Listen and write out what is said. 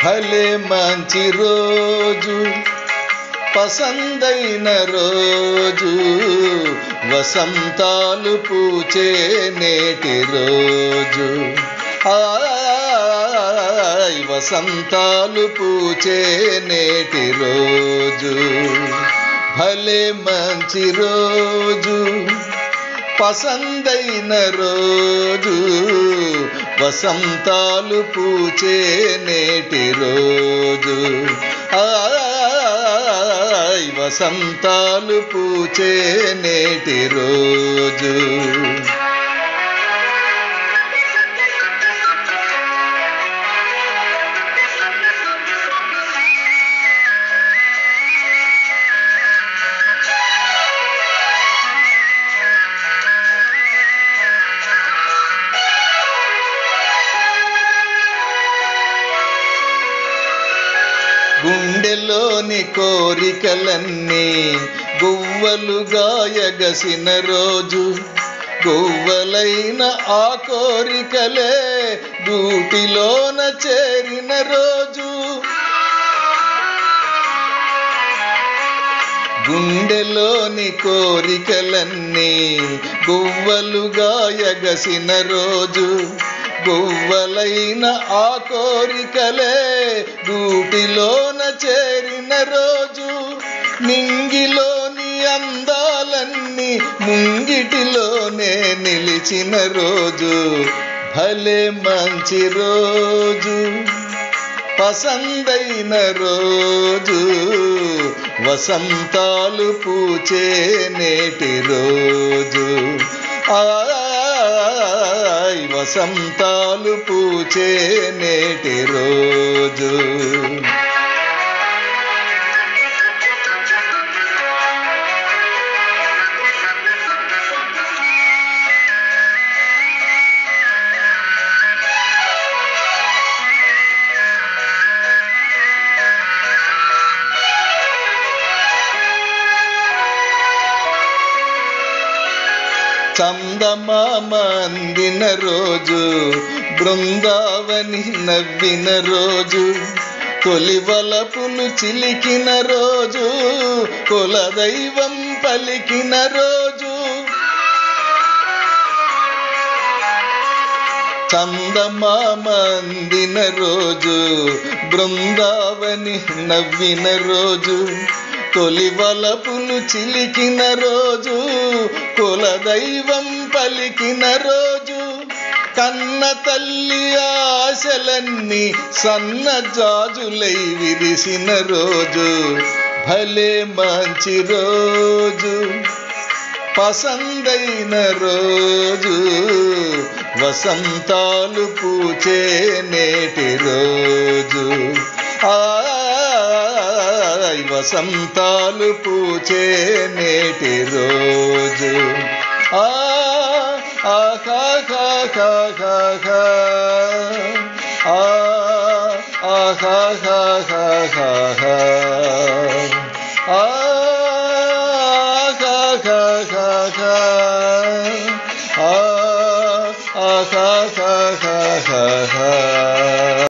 భలే మంచి రోజు, పసందైన రోజు, వసంతాలు పూచే నేటి రోజు. వసంతాలు పూచే నేటి రోజు. భలే మంచి రోజు, పసందైన రోజు, వసంతాలు పూచే నేటి రోజు. వసంతాలు పూచే నేటి రోజు. గుండెలోని కోరికలన్నీ గువ్వలుగా ఎగసిన రోజు. గువ్వలైన ఆ కోరికలే గూటిలోన చేరిన రోజు. గుండెలోని కోరికలన్నీ గువ్వలుగా ఎగసిన రోజు. గువ్వలైన ఆ కోరికలే గూటిలోన చేరిన రోజు. నింగిలోని అందాలన్నీ ముంగిటిలోనే నిలిచిన రోజు. భలే మంచి రోజు, పసందైన రోజు, వసంతాలు పూచే నేటి రోజు. వసంతాలు పూచే నేటి రోజు. చందమామ అందిన రోజు, బృందావని నవ్విన రోజు. తొలివలపులు చిలికిన రోజు, కులదైవం పలికిన రోజు. చందమామ అందిన రోజు, బృందావని నవ్విన రోజు. తొలివలపులు చిలికిన రోజు, కులదైవం పలికిన రోజు. కన్న తల్లి ఆశలన్నీ సన్నజాజులై విరిసిన రోజు. భలే మంచి రోజు, పసందైన రోజు, వసంతాలు పూచే నేటి రోజు. వసంతాలు పూచే నేటి రోజు. ha ha ha ha ha